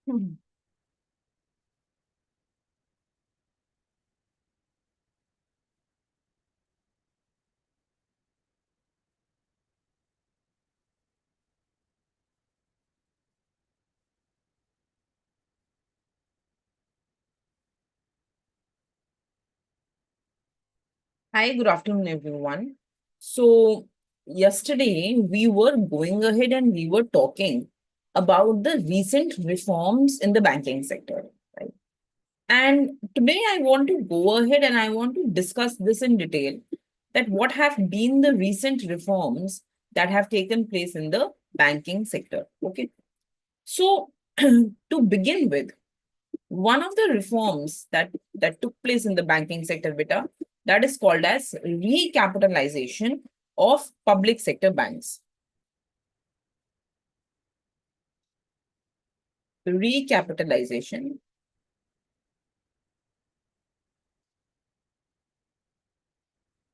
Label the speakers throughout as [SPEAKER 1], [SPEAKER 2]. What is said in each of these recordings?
[SPEAKER 1] Hmm. Hi, good afternoon, everyone. So, yesterday we were going ahead and we were talking about the recent reforms in the banking sector, right? And today I want to go ahead and I want to discuss this in detail that what have been the recent reforms that have taken place in the banking sector. Okay. So, to begin with, one of the reforms that took place in the banking sector, beta, that is called as recapitalization of public sector banks. Recapitalization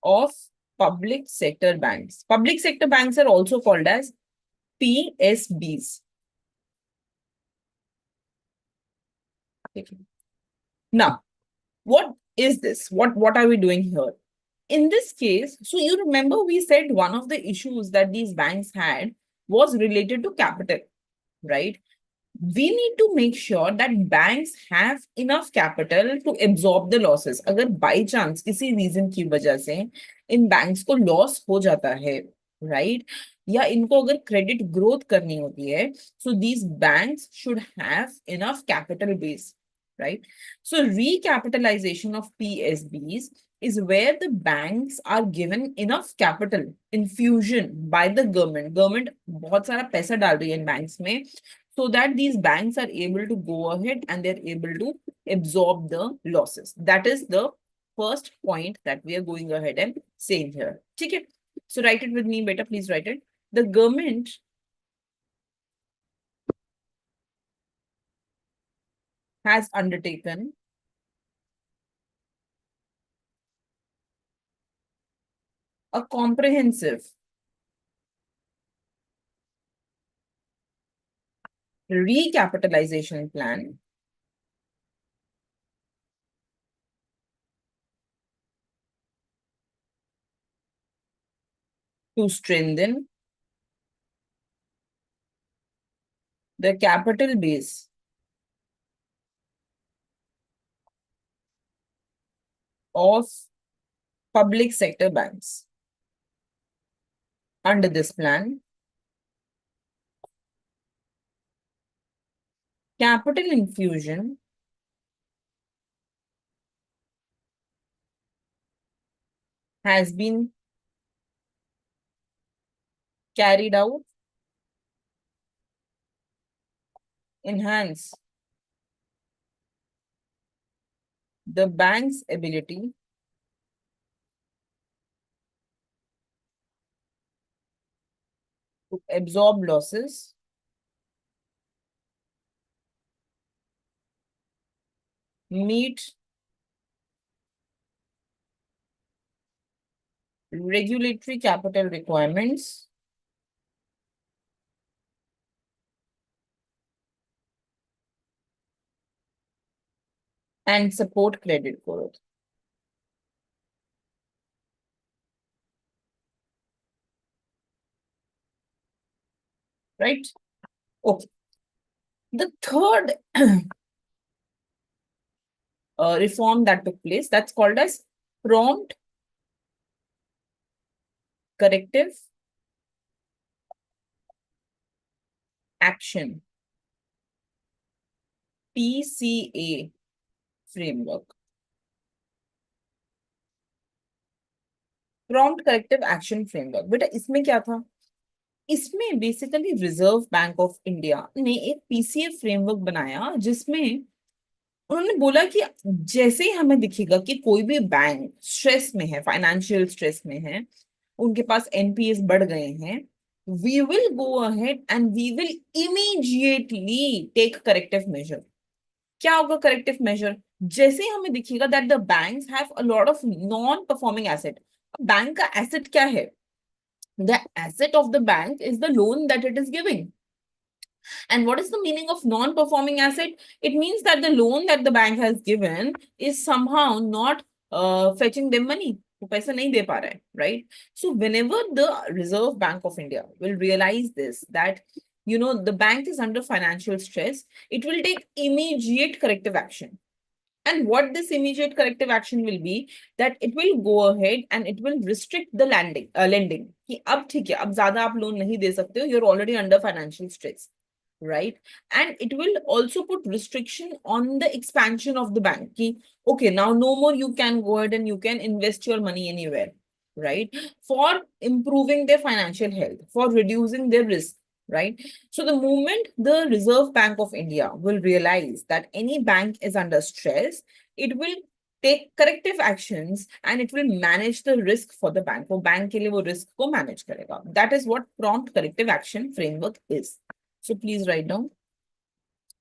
[SPEAKER 1] of public sector banks. Public sector banks are also called as PSBs. Okay. Now, what is this? What are we doing here? In this case, so you remember we said one of the issues that these banks had was related to capital, right? We need to make sure that banks have enough capital to absorb the losses. अगर by chance किसी reason की वजह से इन banks को loss हो जाता है, right? या इनको अगर credit growth करनी होती है, so these banks should have enough capital base, right? So recapitalization of PSBs is where the banks are given enough capital infusion by the government. Government बहुत सारा पैसा डाल रही है इन banks में, so that these banks are able to go ahead and they're able to absorb the losses. That is the first point that we are going ahead and saying here. Okay. So write it with me, beta. Please write it. The government has undertaken a comprehensive recapitalization plan to strengthen the capital base of public sector banks. Under this plan, capital infusion has been carried out, enhance the bank's ability to absorb losses, meet regulatory capital requirements, and support credit growth. Right? Okay. The third reform that took place, that's called as prompt corrective action, PCA framework. Prompt corrective action framework. बेटा इसमें क्या था? इसमें basically reserve bank of India ने एक PCA framework बनाया जिसमें उन्होंने बोला कि जैसे ही हमें दिखेगा कि कोई भी बैंक स्ट्रेस में है, फाइनेंशियल स्ट्रेस में है, उनके पास एनपीएस बढ़ गए हैं, we will go ahead and we will immediately take corrective measure. क्या होगा करेक्टिव मेजर? जैसे ही हमें दिखेगा that the banks have a lot of non performing asset. Bank का एसेट क्या है? The asset of the bank is the loan that it is giving. And what is the meaning of non-performing asset? It means that the loan that the bank has given is somehow not fetching them money. वो पैसा नहीं दे पा रहा है, right? So whenever the Reserve Bank of India will realize this, that the bank is under financial stress, it will take immediate corrective action. And what this immediate corrective action will be, that it will go ahead and it will restrict the lending. कि अब ठीक है, अब ज्यादा आप loan नहीं दे सकते हो, you're already under financial stress, right? And it will also put restriction on the expansion of the bank. Ki, okay, now no more you can go ahead and you can invest your money anywhere, right? For improving their financial health, for reducing their risk, right? So the moment the Reserve Bank of India will realize that any bank is under stress, it will take corrective actions and it will manage the risk for the bank. वो bank के लिए वो risk को manage करेगा. That is what prompt corrective action framework is. So please write down.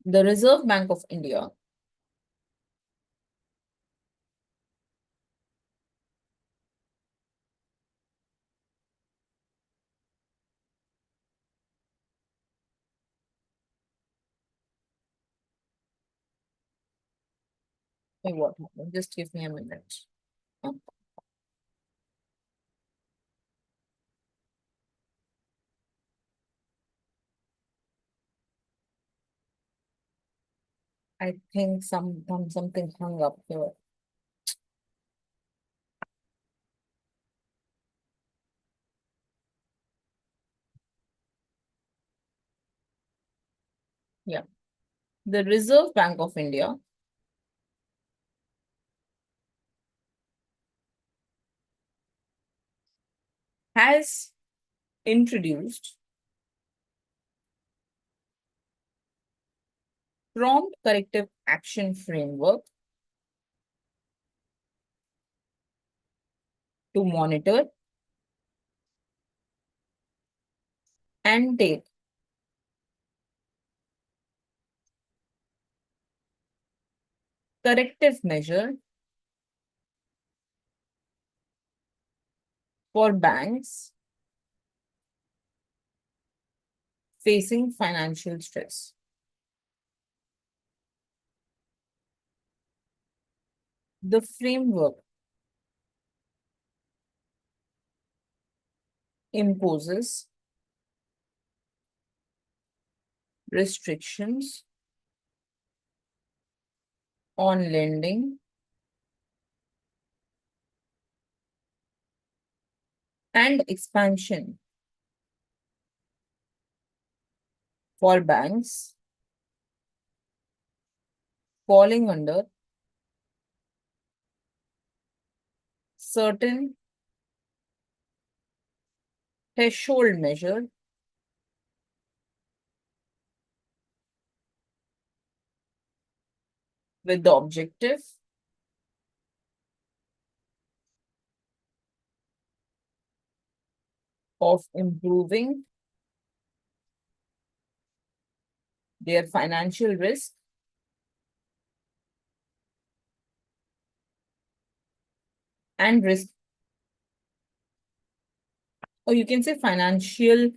[SPEAKER 1] The Reserve Bank of India Wait, what happened? Just give me a minute. Huh? I think something hung up here. Yeah. The Reserve Bank of India has introduced prompt corrective action framework to monitor and take corrective measure for banks facing financial stress. The framework imposes restrictions on lending and expansion for banks falling under certain threshold measure with the objective of improving their financial risk and risk, or you can say financial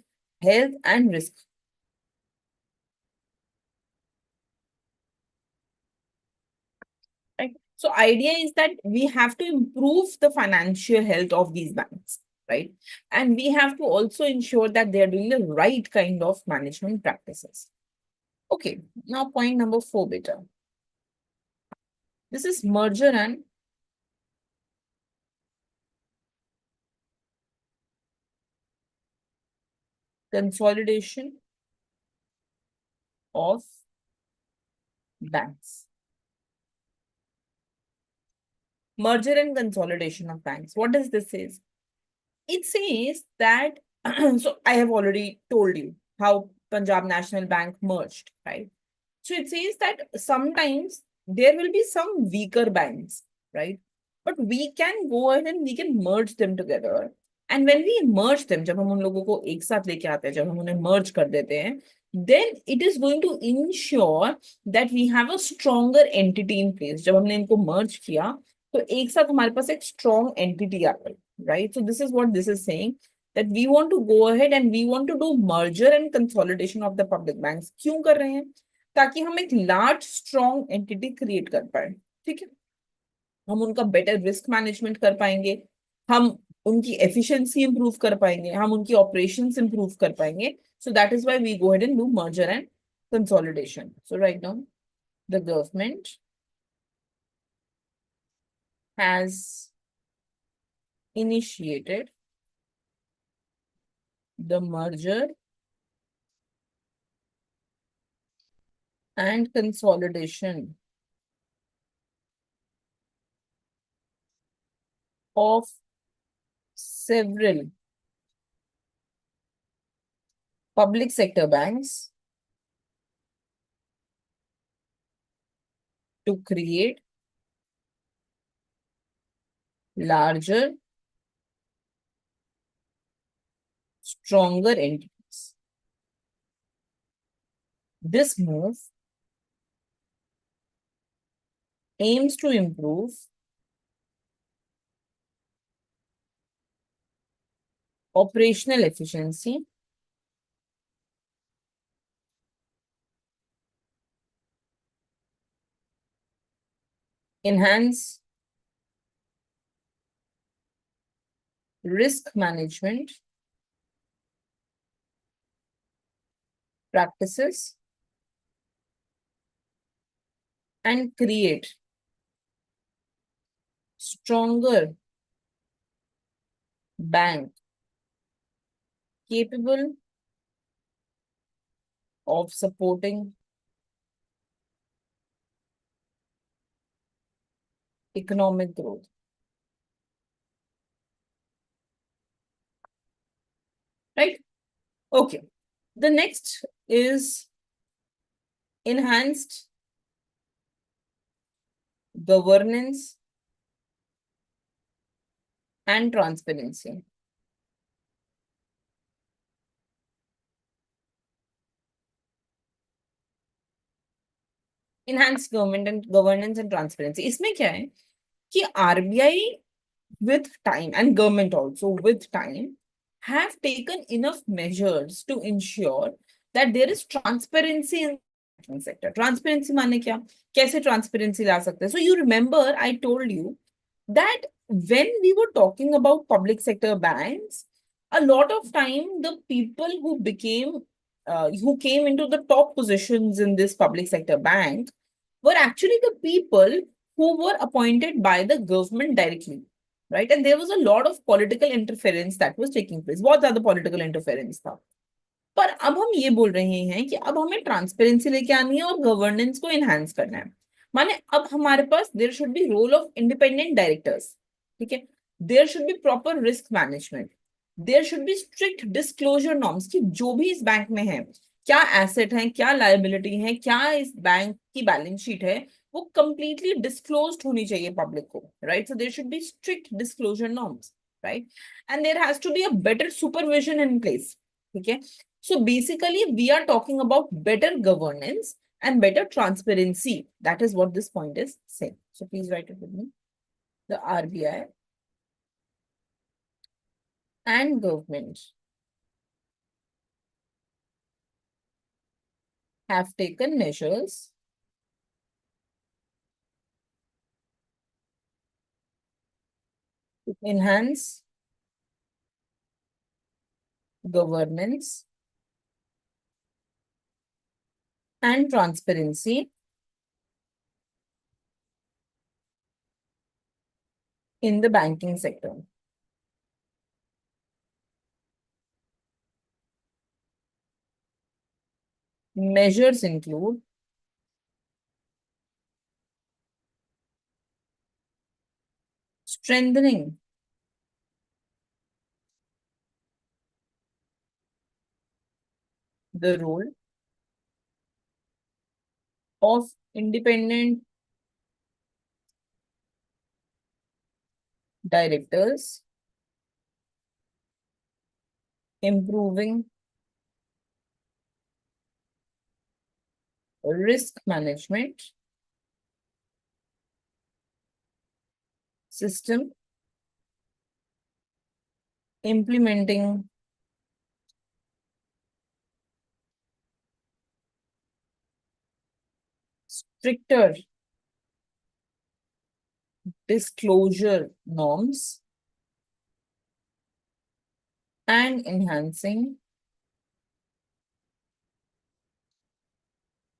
[SPEAKER 1] health and risk. Right? So idea is that we have to improve the financial health of these banks, right? And we have to also ensure that they are doing the right kind of management practices. Okay, now point number 4, beta. This is merger and consolidation of banks. Merger and consolidation of banks. What does this say? It says that, so I have already told you how Punjab National Bank merged, right? So it says that sometimes there will be some weaker banks, right? But we can go ahead and we can merge them together. And when we merge them, जब हम उन लोगों को एक साथ लेके आते हैं, जब हम उन्हें merge कर देते हैं, then it is going to ensure that we have a stronger entity in place. जब हमने इनको merge किया, तो एक साथ हमारे पास एक strong entity आ गई, right? So this is what this is saying. that we want to go ahead and we want to do merger and consolidation of the public banks. क्यों कर रहे हैं? ताकि हम एक लार्ज स्ट्रॉन्ग एंटिटी क्रिएट कर पाए. ठीक है, हम उनका बेटर रिस्क मैनेजमेंट कर पाएंगे, हम उनकी एफिशिएंसी इंप्रूव कर पाएंगे, हम उनकी ऑपरेशंस इंप्रूव कर पाएंगे. So that is why we go ahead and do merger and consolidation. So right now, the government has initiated the merger and consolidation of several public sector banks to create larger, stronger entities. This move aims to improve operational efficiency, enhance risk management practices, and create stronger bank capable of supporting economic growth. Right? Okay. The next is enhanced governance and transparency. Enhanced governance and transparency. इसमें क्या है कि RBI with time and government also with time have taken enough measures to ensure that there is transparency in the banking sector. Transparency माने क्या? कैसे transparency ला सकते हैं? So you remember I told you that when we were talking about public sector banks, a lot of time the people who came into the top positions in this public sector bank were actually the people who were appointed by the government directly, right? And there was a lot of political interference that was taking place. बहुत ज्यादा political interference था. पर अब हम ये बोल रहे हैं कि अब हमें ट्रांसपेरेंसी लेके आनी है और गवर्नेंस को एनहांस करना है. माने अब हमारे पास there should be role of independent directors. ठीक है, there should be proper risk management, there should be strict disclosure norms कि जो भी इस बैंक में है, क्या एसेट है, क्या लायबिलिटी है, क्या इस बैंक की बैलेंस शीट है, वो कंप्लीटली डिस्क्लोज्ड होनी चाहिए पब्लिक को. Right? So there should be strict disclosure norms. Right? And there has to be a better supervision in place. ठीक है, so basically, we are talking about better governance and better transparency. That is what this point is saying. So please write it with me. The RBI and government have taken measures to enhance governance and transparency in the banking sector. Measures include strengthening the role of independent directors, improving risk management system implementing stricter disclosure norms and enhancing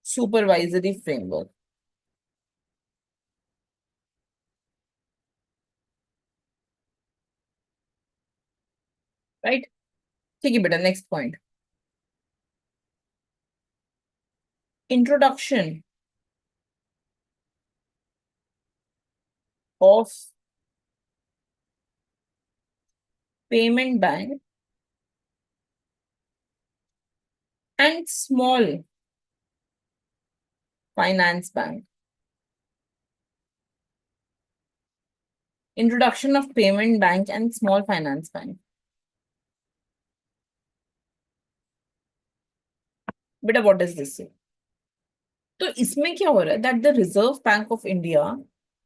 [SPEAKER 1] supervisory framework. Right? ठीक है बेटा, next point. Introduction of payment bank and small finance bank. Introduction of payment bank and small finance bank. Beta, what does this say? तो इसमें क्या हो रहा है that the Reserve Bank of India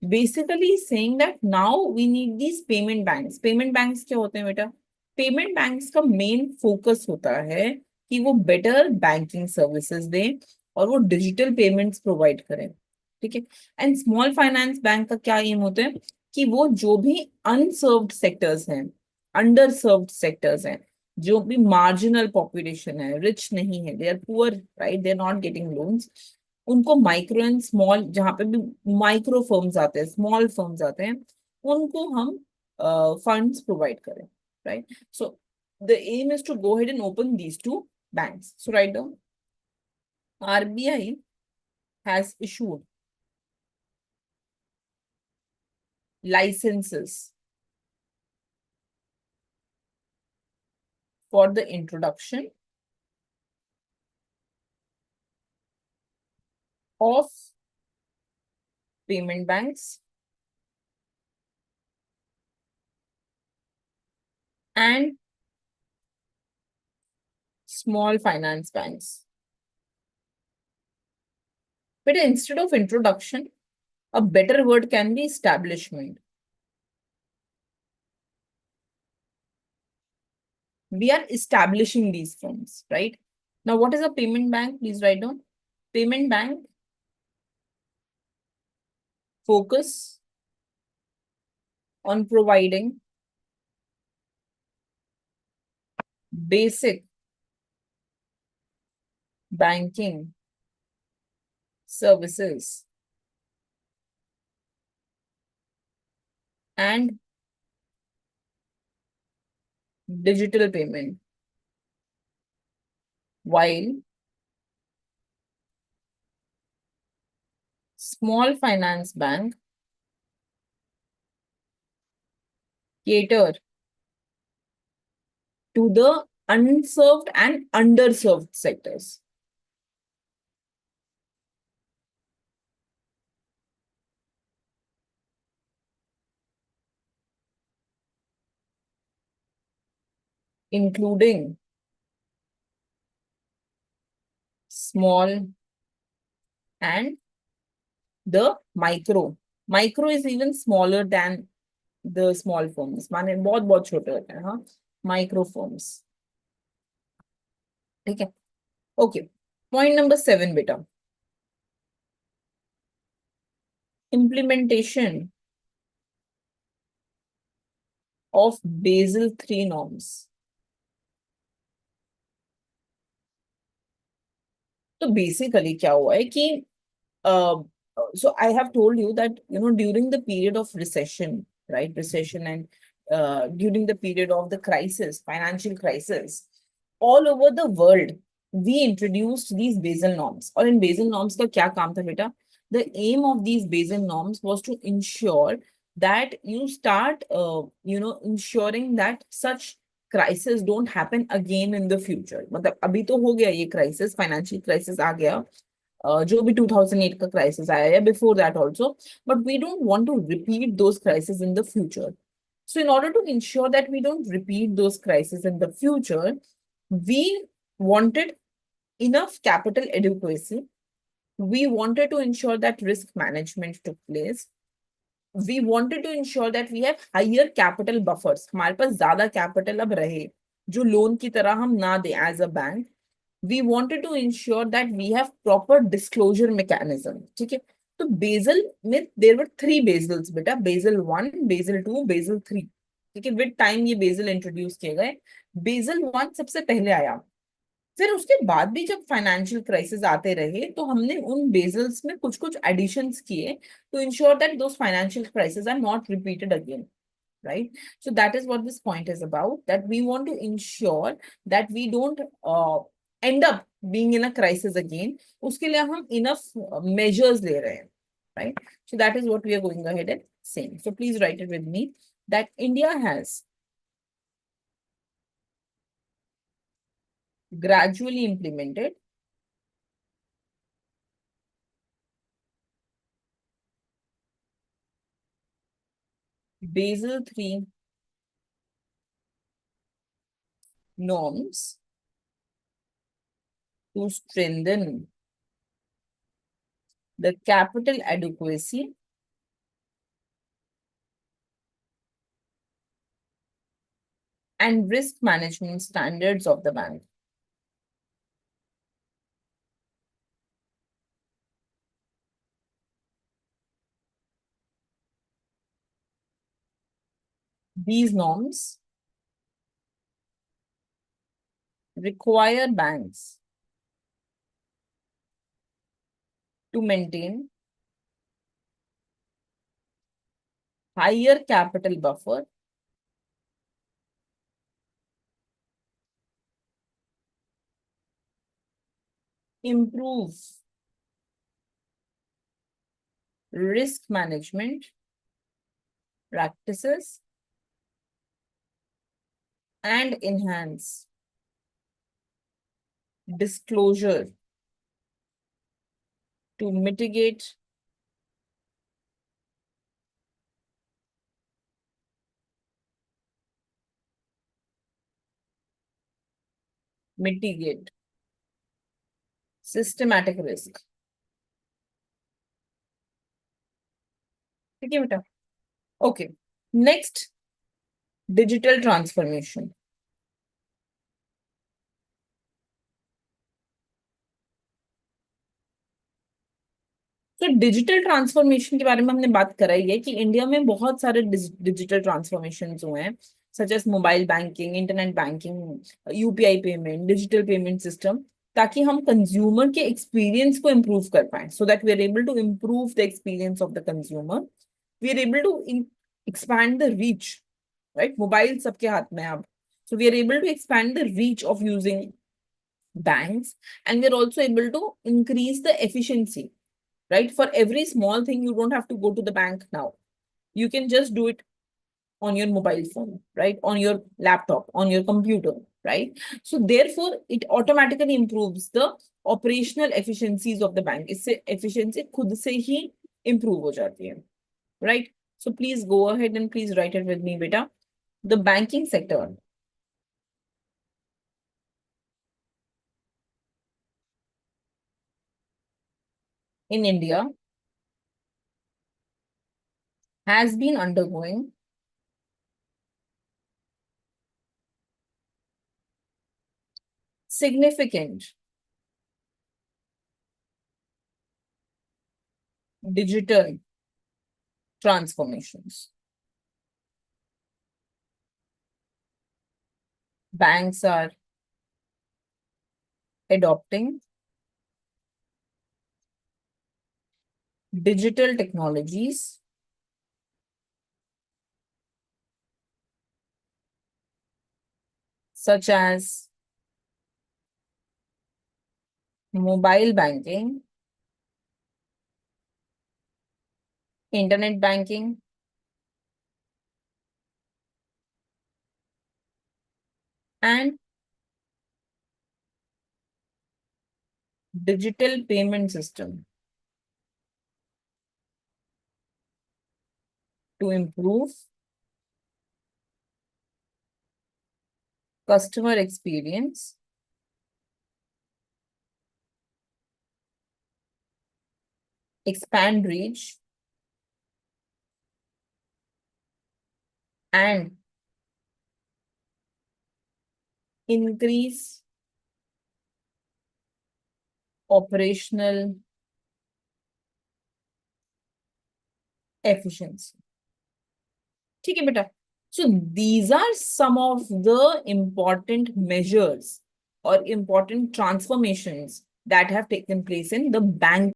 [SPEAKER 1] basically is saying that now we need these payment banks. Payment banks क्या होते हैं बेटा? Payment banks का main focus होता है कि वो better banking services दें और वो digital payments provide करें, ठीक है? And small finance bank का क्या aim होता है कि वो जो भी unserved sectors हैं, underserved sectors हैं, जो भी marginal population है, rich नहीं है, they are poor, right? They are not getting loans. उनको माइक्रो एंड स्मॉल, जहां पे भी माइक्रो फर्म्स आते हैं, स्मॉल फर्म्स आते हैं, उनको हम फंड्स प्रोवाइड करें, right? So the aim is to go head and open these two banks. So write down, RBI has issued licenses for the introduction of payment banks and small finance banks. But instead of introduction, a better word can be establishment. We are establishing these firms, right? Now, what is a payment bank? Please write down. Payment bank focus on providing basic banking services and digital payment, while small finance bank cater to the unserved and underserved sectors. Including small and the micro. Micro is even smaller than the small firms. माने बहुत बहुत छोटे होते हैं, हाँ, micro firms. ठीक है? Okay. Point number 7, बेटा. Implementation of Basel III norms. तो basically क्या हुआ है कि so I have told you that, you know, during the period of recession, right? Recession and during the period of the crisis, financial crisis, all over the world, we introduced these Basel norms. और in Basel norms का क्या काम था बेटा? The aim of these Basel norms was to ensure that you start, you know, ensuring that such crisis don't happen again in the future. मतलब अभी तो हो गया ये crisis, financial crisis आ गया, जो भी 2008 का क्राइसिस आया या before that also, but we don't want to repeat those crisis in the future. So in order to ensure that we don't repeat those crises in the future, we wanted enough capital adequacy. We wanted to ensure that risk management took place. we wanted to ensure that we have higher capital buffers. हमारे पास ज्यादा capital अब रहे जो loan की तरह हम ना दें as a bank. We wanted to ensure that we have proper disclosure mechanism. ठीक है. तो बेसल में there were three basels बेटा. Basel 1, Basel 2, Basel 3. ठीक है. विद टाइम ये बेसल इंट्रोड्यूस किए गए. बेसल 1 सबसे पहले आया. फिर उसके बाद भी जब फाइनेंशियल क्राइसिस आते रहे तो हमने उन बेजल्स में कुछ कुछ एडिशंस किए to ensure that those financial crises are not repeated again, right? So that is what this point is about, that we want to ensure that we don't end up being in a crisis again. उसके लिए हम enough measures ले रहे हैं, right? So that is what we are going ahead and saying. So please write it with me that India has gradually implemented Basel 3 norms to strengthen the capital adequacy and risk management standards of the bank. These norms require banks to maintain higher capital buffer, improve risk management practices, and enhance disclosure to mitigate systematic risk. ठीक है बेटा. Okay. Next, digital transformation. तो digital transformation के बारे में हमने बात कराई है कि इंडिया में बहुत सारे डिजिटल ट्रांसफॉर्मेशन हुए हैं, such as mobile banking, internet banking, UPI payment, digital payment system, ताकि हम कंज्यूमर के एक्सपीरियंस को इम्प्रूव कर पाए, so that we are able to improve the experience of the consumer. We are able to expand the reach, right? Mobile सबके हाथ में है अब, so we are able to expand the reach of using banks, and we are also able to increase the efficiency, right? For every small thing, you don't have to go to the bank now. You can just do it on your mobile phone, right? On your laptop, on your computer, right? So therefore, it automatically improves the operational efficiencies of the bank. इससे efficiency खुद से ही improve हो जाती है, right? So please go ahead and please write it with me, beta. The banking sector in India has been undergoing significant digital transformations. Banks are adopting digital technologies such as mobile banking, internet banking, and digital payment system to improve customer experience, expand reach, and increase operational efficiency. ठीक है बेटा. So these are some of the important measures or important transformations that have taken place in the bank